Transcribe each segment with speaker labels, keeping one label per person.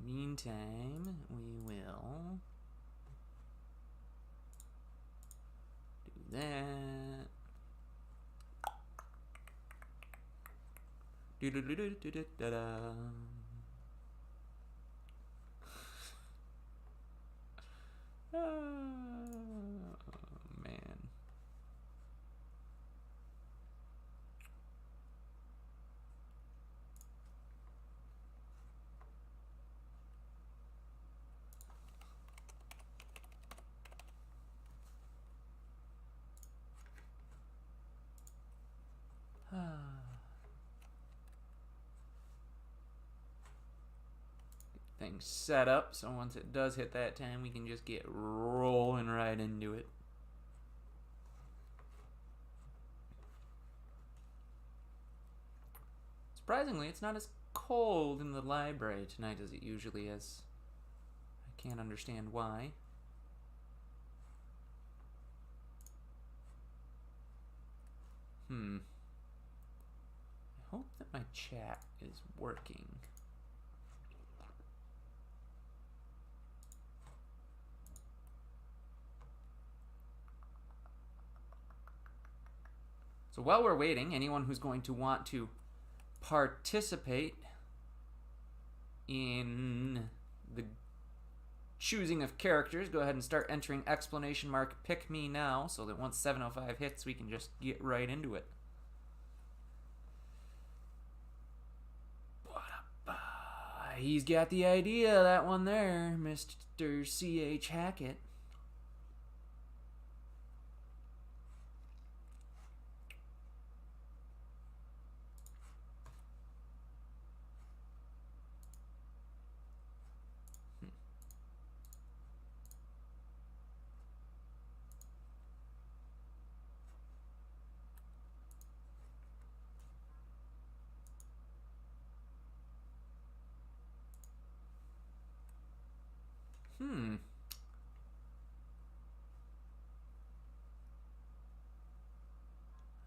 Speaker 1: meantime, we will do that. Do-do-do-do-do-do-da-da. Oh, man. Things set up so once it does hit that time, we can just get rolling right into it. Surprisingly, it's not as cold in the library tonight as it usually is. I can't understand why. I hope that my chat is working. So while we're waiting, anyone who's going to want to participate in the choosing of characters, go ahead and start entering exclamation mark pick me now so that once 7:05 hits, we can just get right into it. He's got the idea, that one there, Mr. C.H. Hackett.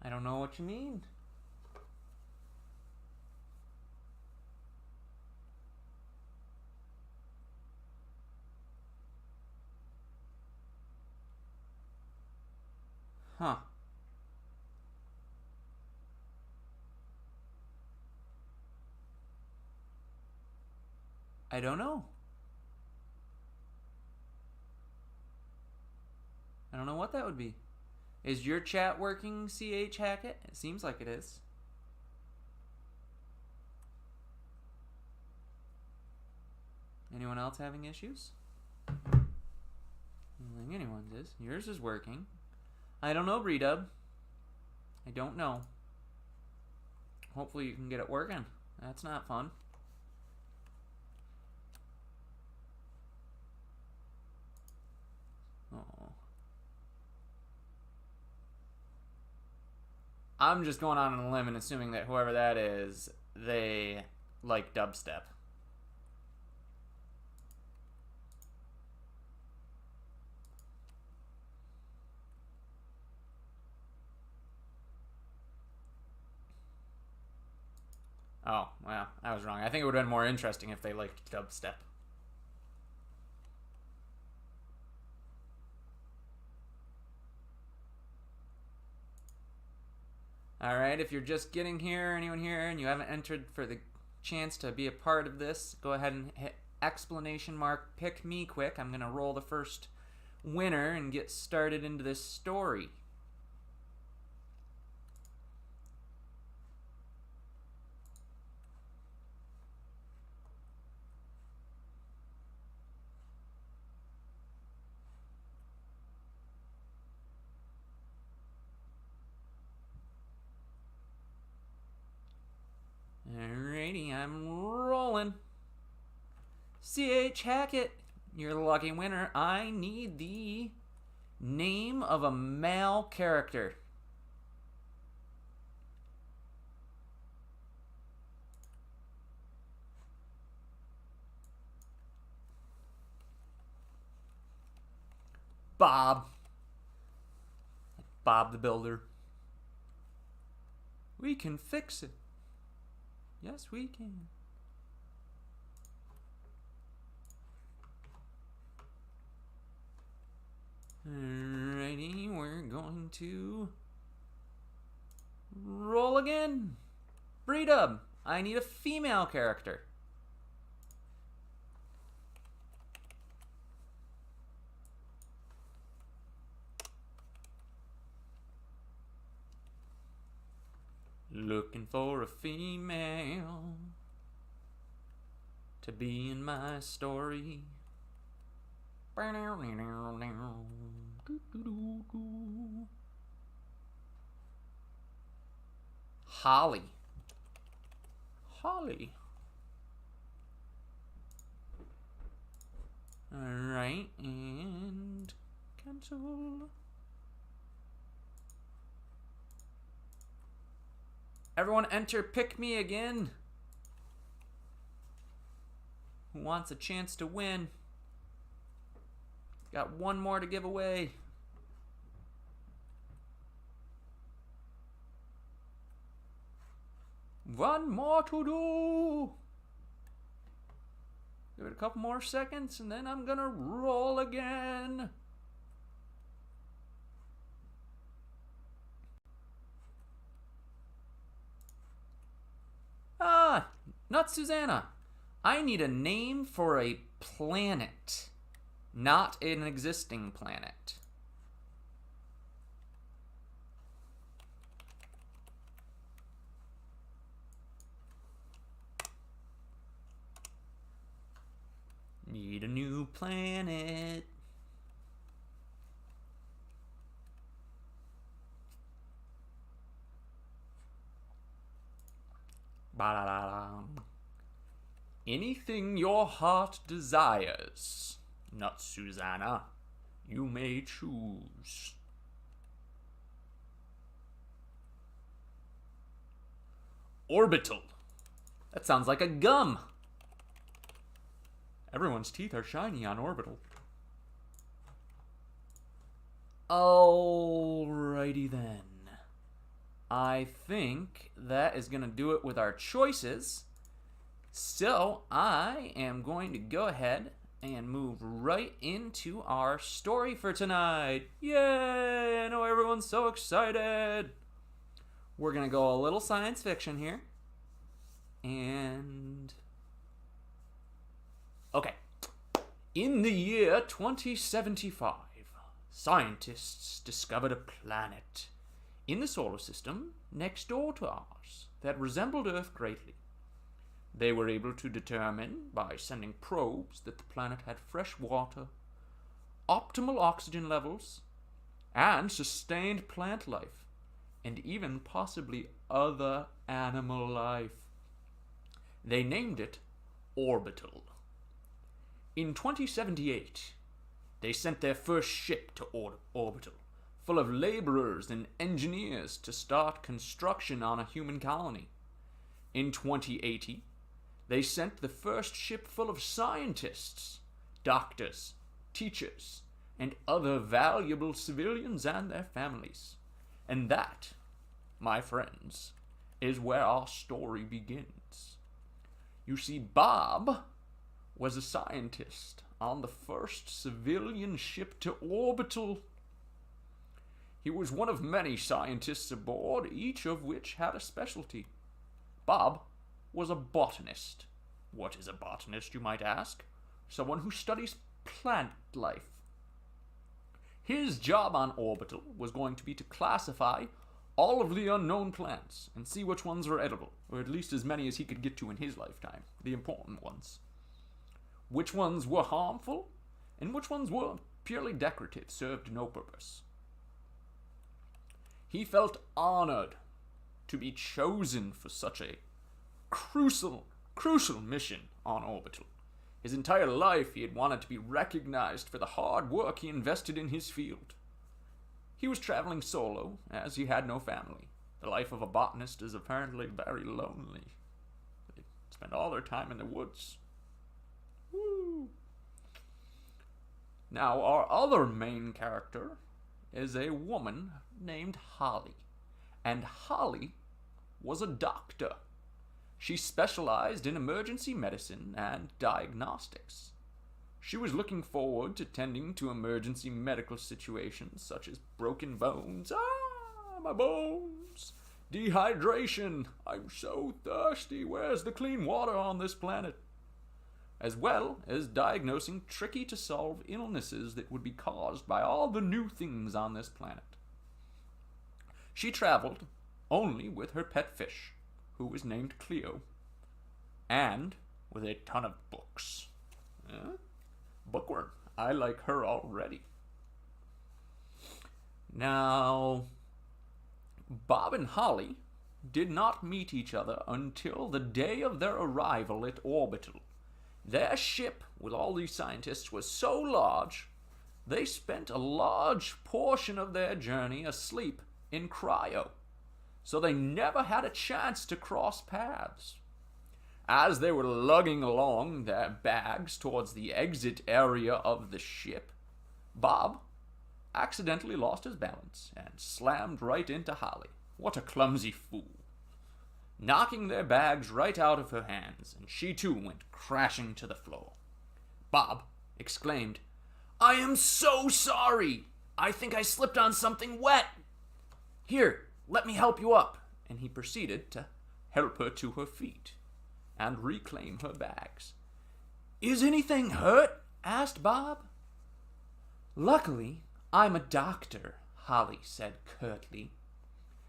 Speaker 1: I don't know what you mean. Huh. I don't know. I don't know what that would be. Is your chat working, CH Hackett? It seems like it is. Anyone else having issues? I don't think anyone's is. Yours is working. I don't know, Bredub. I don't know. Hopefully you can get it working. That's not fun. Oh. I'm just going on a limb and assuming that whoever that is, they like dubstep. Oh, well, I was wrong. I think it would have been more interesting if they liked dubstep. Alright, if you're just getting here, anyone here, and you haven't entered for the chance to be a part of this, go ahead and hit exclamation mark pick me quick. I'm going to roll the first winner and get started into this story. Alrighty, I'm rolling. C.H. Hackett, you're the lucky winner. I need the name of a male character. Bob. Bob the Builder. We can fix it. Yes, we can. Alrighty, we're going to roll again. Breedub, I need a female character. Looking for a female to be in my story. Holly. Holly. Alright, and cancel. Everyone enter Pick Me Again. Who wants a chance to win? Got one more to give away. One more to do. Give it a couple more seconds and then I'm gonna roll again. Ah, not Susanna. I need a name for a planet, not an existing planet. Need a new planet. Ba-da-da-da. Anything your heart desires, not Susanna, you may choose. Orbital. That sounds like a gum. Everyone's teeth are shiny on Orbital. Alrighty then. I think that is going to do it with our choices. So I am going to go ahead and move right into our story for tonight. Yay! I know everyone's so excited. We're going to go a little science fiction here. And... okay. In the year 2075, scientists discovered a planet in the solar system next door to ours that resembled Earth greatly. They were able to determine by sending probes that the planet had fresh water, optimal oxygen levels, and sustained plant life, and even possibly other animal life. They named it Orbital. In 2078, they sent their first ship to Orbital, full of laborers and engineers to start construction on a human colony. In 2080, they sent the first ship full of scientists, doctors, teachers, and other valuable civilians and their families. And that, my friends, is where our story begins. You see, Bob was a scientist on the first civilian ship to Orbital. He was one of many scientists aboard, each of which had a specialty. Bob was a botanist. What is a botanist, you might ask? Someone who studies plant life. His job on Orbital was going to be to classify all of the unknown plants and see which ones were edible, or at least as many as he could get to in his lifetime, the important ones. Which ones were harmful, and which ones were purely decorative, served no purpose. He felt honored to be chosen for such a crucial mission on Orbital. His entire life he had wanted to be recognized for the hard work he invested in his field. He was traveling solo, as he had no family. The life of a botanist is apparently very lonely. They spend all their time in the woods. Woo! Now, our other main character is a woman named Holly. And Holly was a doctor. She specialized in emergency medicine and diagnostics. She was looking forward to tending to emergency medical situations such as broken bones. Ah, my bones! Dehydration! I'm so thirsty. Where's the clean water on this planet? As well as diagnosing tricky-to-solve illnesses that would be caused by all the new things on this planet. She traveled only with her pet fish, who was named Cleo, and with a ton of books. Bookworm. I like her already. Now, Bob and Holly did not meet each other until the day of their arrival at Orbital. Their ship, with all these scientists, was so large, they spent a large portion of their journey asleep in cryo, so they never had a chance to cross paths. As they were lugging along their bags towards the exit area of the ship, Bob accidentally lost his balance and slammed right into Holly. What a clumsy fool. Knocking their bags right out of her hands, and she too went crashing to the floor. Bob exclaimed, "I am so sorry! I think I slipped on something wet. Here, let me help you up." And he proceeded to help her to her feet and reclaim her bags. "Is anything hurt?" asked Bob. "Luckily, I'm a doctor," Holly said curtly.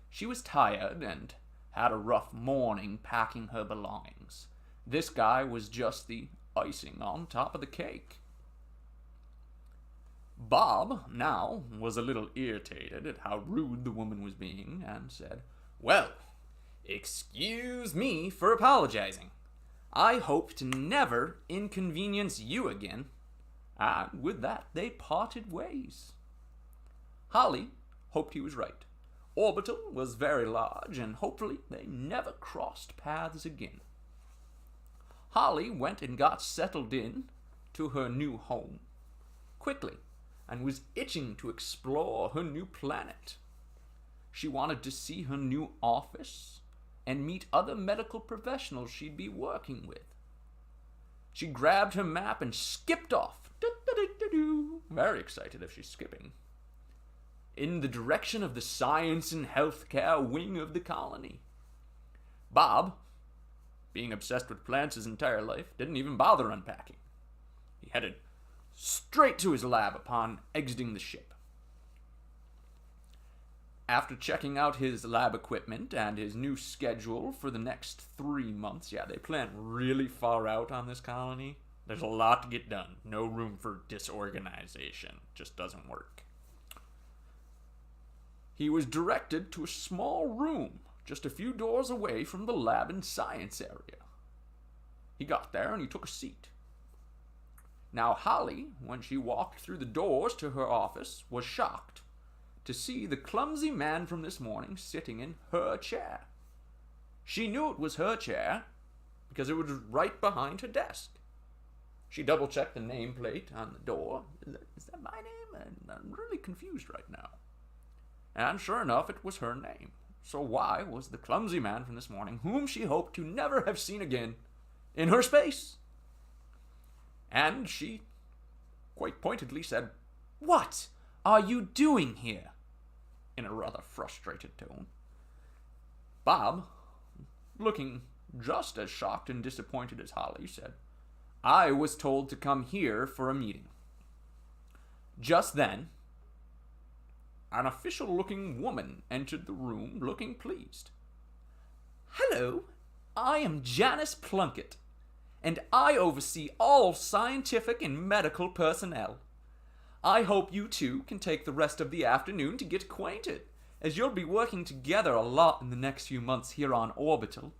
Speaker 1: She was tired and had a rough morning packing her belongings. This guy was just the icing on top of the cake. Bob now was a little irritated at how rude the woman was being and said, "Well, excuse me for apologizing. I hope to never inconvenience you again." And with that, they parted ways. Holly hoped he was right. Orbital was very large, and hopefully they never crossed paths again. Holly went and got settled in to her new home quickly and was itching to explore her new planet. She wanted to see her new office and meet other medical professionals she'd be working with. She grabbed her map and skipped off. Very excited if she's skipping. In the direction of the science and healthcare wing of the colony. Bob, being obsessed with plants his entire life, didn't even bother unpacking. He headed straight to his lab upon exiting the ship. After checking out his lab equipment and his new schedule for the next 3 months, they plan really far out on this colony. There's a lot to get done. No room for disorganization. Just doesn't work. He was directed to a small room just a few doors away from the lab and science area. He got there and he took a seat. Now Holly, when she walked through the doors to her office, was shocked to see the clumsy man from this morning sitting in her chair. She knew it was her chair because it was right behind her desk. She double-checked the nameplate on the door. Is that my name? I'm really confused right now. And sure enough, it was her name. So why was the clumsy man from this morning, whom she hoped to never have seen again, in her space? And she quite pointedly said, "What are you doing here?" in a rather frustrated tone. Bob, looking just as shocked and disappointed as Holly, said, "I was told to come here for a meeting." Just then, an official-looking woman entered the room looking pleased. "Hello, I am Janice Plunkett, and I oversee all scientific and medical personnel. I hope you two can take the rest of the afternoon to get acquainted, as you'll be working together a lot in the next few months here on Orbital.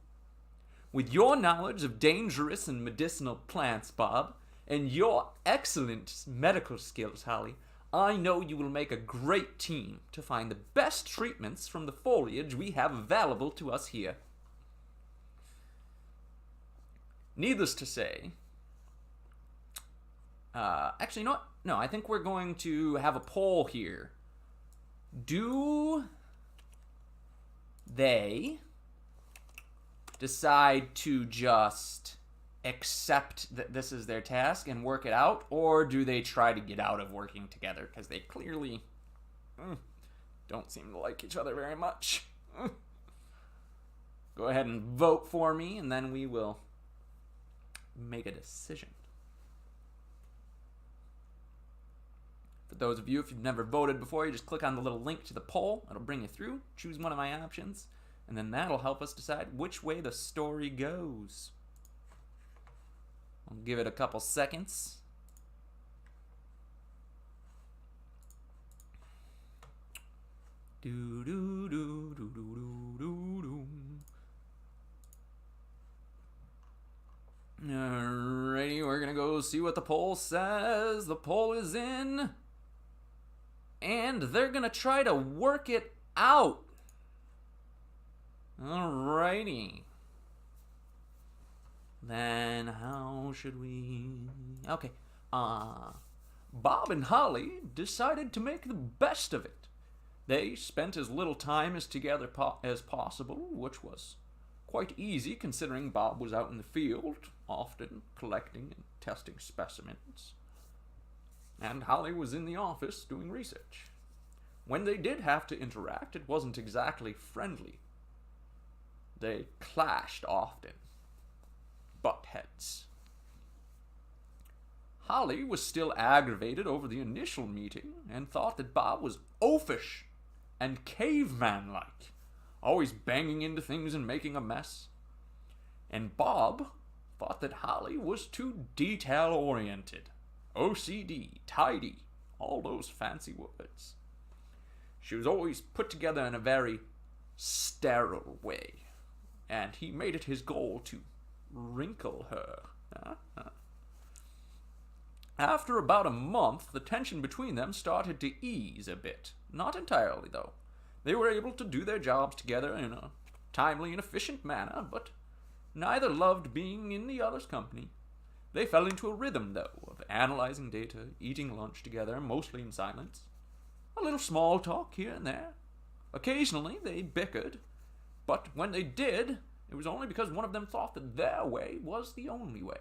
Speaker 1: With your knowledge of dangerous and medicinal plants, Bob, and your excellent medical skills, Holly, I know you will make a great team to find the best treatments from the foliage we have available to us here." Needless to say, actually, you know what? No, I think we're going to have a poll here. Do they decide to just accept that this is their task and work it out, or do they try to get out of working together? Because they clearly don't seem to like each other very much. Go ahead and vote for me, and then we will make a decision. For those of you, if you've never voted before, you just click on the little link to the poll. It'll bring you through. Choose one of my options, and then that'll help us decide which way the story goes. I'll give it a couple seconds. Do do do do do do do. Alrighty, we're gonna go see what the poll says. The poll is in, and they're gonna try to work it out. Alrighty. Then how should we... Okay. Bob and Holly decided to make the best of it. They spent as little time as together as possible, which was quite easy considering Bob was out in the field, often collecting and testing specimens, and Holly was in the office doing research. When they did have to interact, it wasn't exactly friendly. They clashed often. Butt heads. Holly was still aggravated over the initial meeting and thought that Bob was oafish and caveman-like, always banging into things and making a mess. And Bob thought that Holly was too detail-oriented, OCD, tidy, all those fancy words. She was always put together in a very sterile way, and he made it his goal to wrinkle her. After about a month, the tension between them started to ease a bit. Not entirely, though. They were able to do their jobs together in a timely and efficient manner, but neither loved being in the other's company. They fell into a rhythm, though, of analyzing data, eating lunch together, mostly in silence. A little small talk here and there. Occasionally, they bickered, but when they did, it was only because one of them thought that their way was the only way.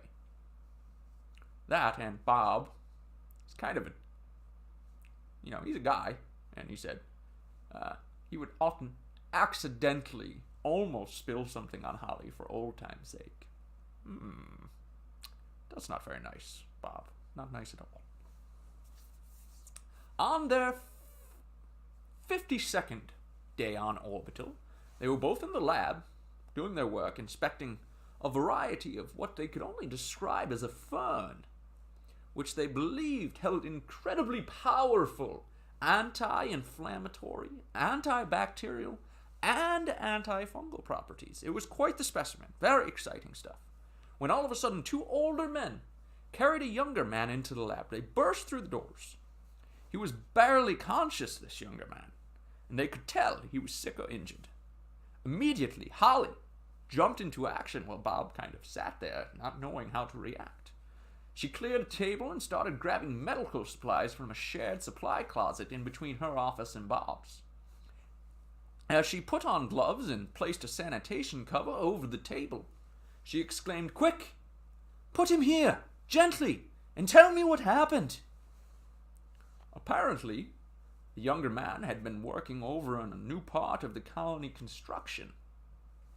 Speaker 1: That, and Bob is kind of a, he's a guy, and he said he would often accidentally almost spill something on Holly for old time's sake. That's not very nice, Bob. Not nice at all. On their 52nd day on orbital, they were both in the lab, doing their work, inspecting a variety of what they could only describe as a fern, which they believed held incredibly powerful anti-inflammatory, antibacterial, and antifungal properties. It was quite the specimen. Very exciting stuff. When all of a sudden, two older men carried a younger man into the lab. They burst through the doors. He was barely conscious, this younger man, and they could tell he was sick or injured. Immediately, Holly jumped into action while Bob kind of sat there, not knowing how to react. She cleared a table and started grabbing medical supplies from a shared supply closet in between her office and Bob's. As she put on gloves and placed a sanitation cover over the table, she exclaimed, "Quick! Put him here, gently, and tell me what happened." Apparently, the younger man had been working over on a new part of the colony construction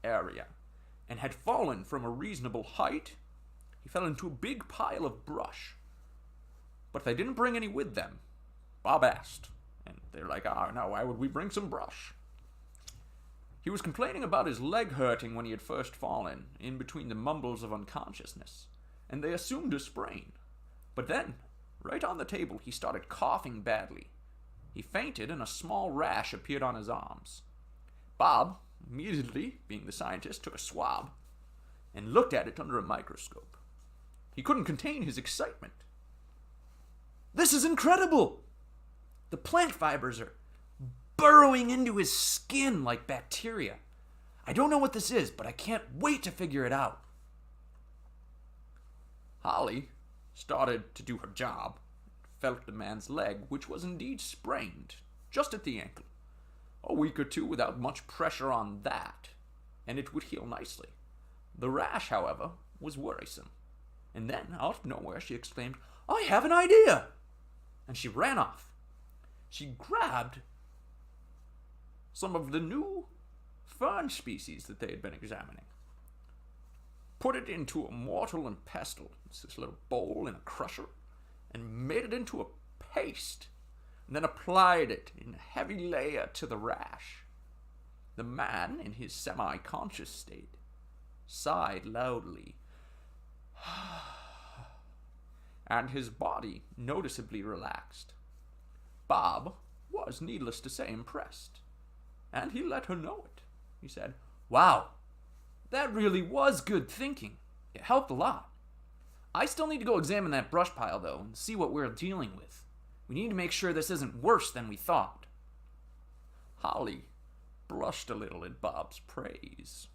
Speaker 1: area and had fallen from a reasonable height. He fell into a big pile of brush. But they didn't bring any with them. Bob asked, and they're like, no, why would we bring some brush? He was complaining about his leg hurting when he had first fallen, in between the mumbles of unconsciousness, and they assumed a sprain. But then, right on the table, he started coughing badly. He fainted, and a small rash appeared on his arms. Bob, immediately, being the scientist, took a swab and looked at it under a microscope. He couldn't contain his excitement. "This is incredible! The plant fibers are burrowing into his skin like bacteria. I don't know what this is, but I can't wait to figure it out." Holly started to do her job, felt the man's leg, which was indeed sprained, just at the ankle. A week or two without much pressure on that, and it would heal nicely. The rash, however, was worrisome. And then, out of nowhere, she exclaimed, "I have an idea!" And she ran off. She grabbed some of the new fern species that they had been examining, put it into a mortar and pestle, this little bowl in a crusher, and made it into a paste, and then applied it in a heavy layer to the rash. The man, in his semi-conscious state, sighed loudly, and his body noticeably relaxed. Bob was, needless to say, impressed, and he let her know it. He said, "Wow, that really was good thinking. It helped a lot. I still need to go examine that brush pile, though, and see what we're dealing with. We need to make sure this isn't worse than we thought." Holly blushed a little at Bob's praise.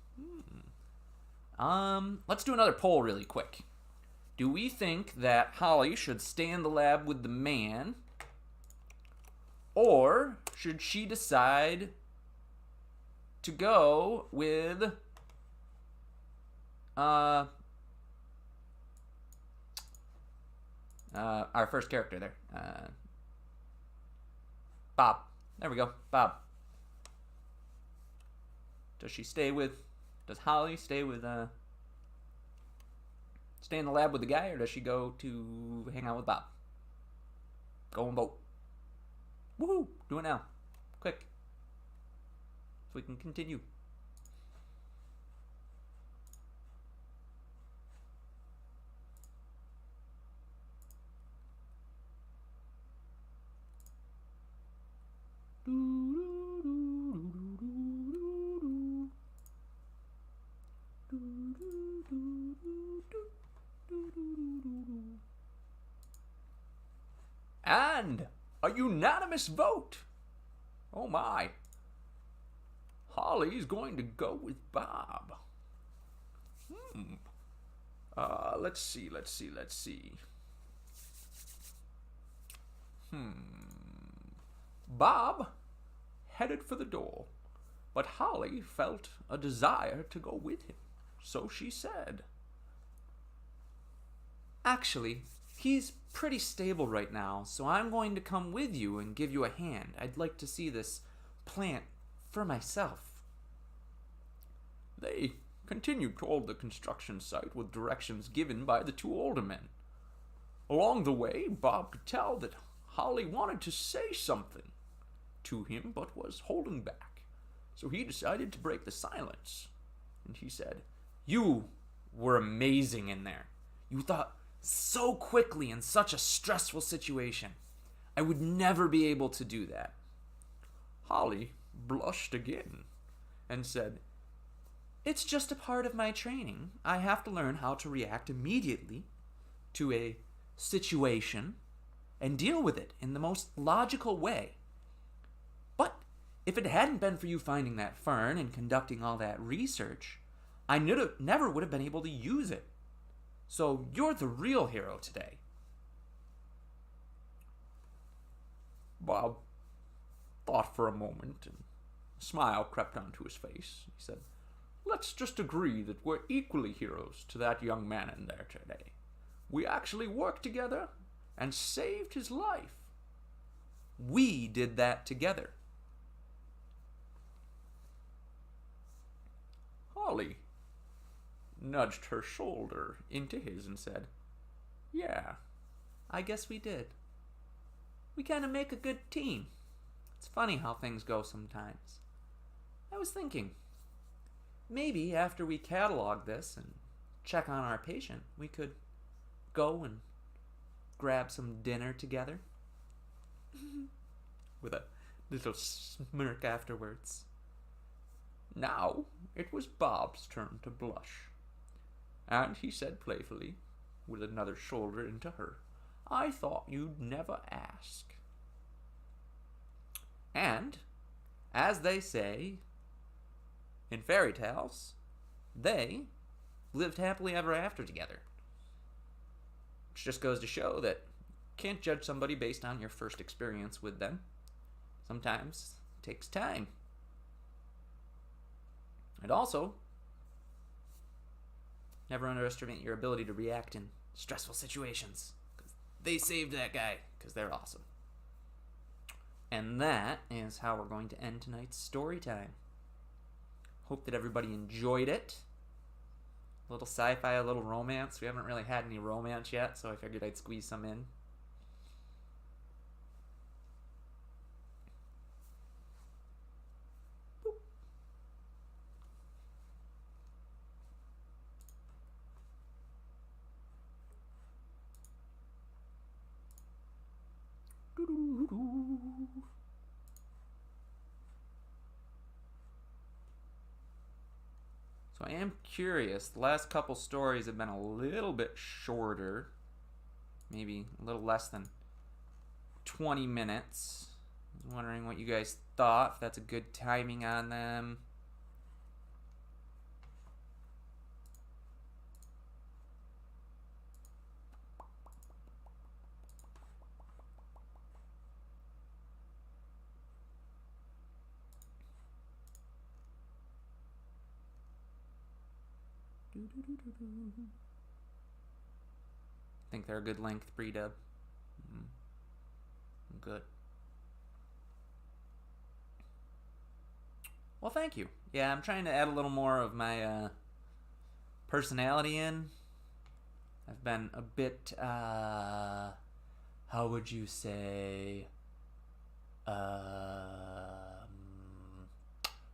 Speaker 1: Let's do another poll really quick. Do we think that Holly should stay in the lab with the man, or should she decide to go with our first character there, Bob? There we go, Bob. Does Holly stay in the lab with the guy, or does she go to hang out with Bob? Go and vote. Woohoo! Do it now. Quick. So we can continue. And a unanimous vote. Oh my. Holly's going to go with Bob. Let's see. Bob headed for the door, but Holly felt a desire to go with him. So she said, "Actually, he's pretty stable right now, so I'm going to come with you and give you a hand. I'd like to see this plant for myself." They continued toward the construction site with directions given by the two older men. Along the way, Bob could tell that Holly wanted to say something to him, but was holding back. So he decided to break the silence. And he said, "You were amazing in there. You thought so quickly in such a stressful situation. I would never be able to do that." Holly blushed again and said, "It's just a part of my training. I have to learn how to react immediately to a situation and deal with it in the most logical way. But if it hadn't been for you finding that fern and conducting all that research, I never would have been able to use it. So you're the real hero today." Bob thought for a moment, and a smile crept onto his face. He said, "Let's just agree that we're equally heroes to that young man in there today. We actually worked together and saved his life. We did that together." Holly nudged her shoulder into his and said, "Yeah, I guess we did. We kind of make a good team. It's funny how things go sometimes. I was thinking, maybe after we catalog this and check on our patient, we could go and grab some dinner together." With a little smirk afterwards. Now it was Bob's turn to blush, and he said playfully, with another shoulder into her, "I thought you'd never ask." And, as they say in fairy tales, they lived happily ever after together. Which just goes to show that you can't judge somebody based on your first experience with them. Sometimes it takes time. And also, Never underestimate your ability to react in stressful situations. They saved that guy because they're awesome. And that is how we're going to end tonight's story time. Hope that everybody enjoyed it. A little sci-fi, a little romance. We haven't really had any romance yet, so I figured I'd squeeze some in. So I am curious. The last couple stories have been a little bit shorter. Maybe a little less than 20 minutes. I was wondering what you guys thought, if that's a good timing on them. Think they're a good length, Breedub. Good. Well, thank you. Yeah, I'm trying to add a little more of my personality in. I've been a bit, how would you say,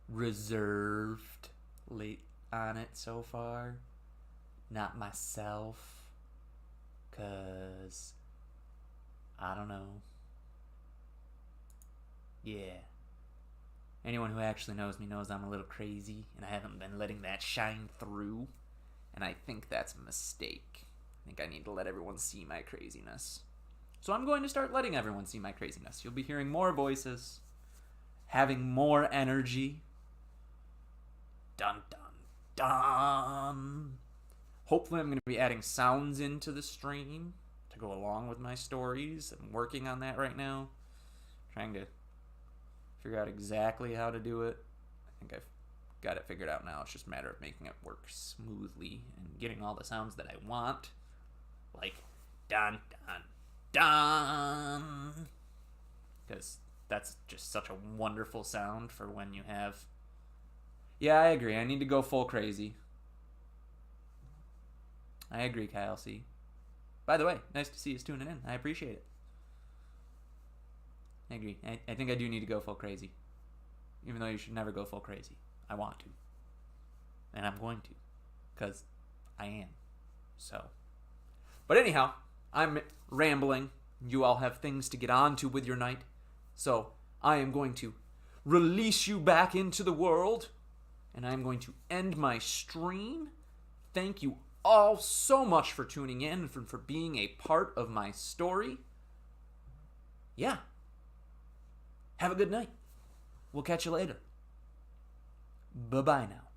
Speaker 1: reserved late on it so far. Not myself, 'cause I don't know. Yeah. Anyone who actually knows me knows I'm a little crazy, and I haven't been letting that shine through, and I think that's a mistake. I think I need to let everyone see my craziness. So I'm going to start letting everyone see my craziness. You'll be hearing more voices, having more energy. Dun dun dun. Hopefully I'm going to be adding sounds into the stream to go along with my stories. I'm working on that right now. Trying to figure out exactly how to do it. I think I've got it figured out now. It's just a matter of making it work smoothly and getting all the sounds that I want. Like dun dun dun. Because that's just such a wonderful sound for when you have... Yeah, I agree. I need to go full crazy. I agree, Kyle C. By the way, nice to see you tuning in. I appreciate it. I agree. I think I do need to go full crazy. Even though you should never go full crazy. I want to. And I'm going to. Because I am. So. But anyhow, I'm rambling. You all have things to get on to with your night. So, I am going to release you back into the world. And I'm going to end my stream. Thank you all so much for tuning in and for being a part of my story. Yeah. Have a good night. We'll catch you later. Bye-bye now.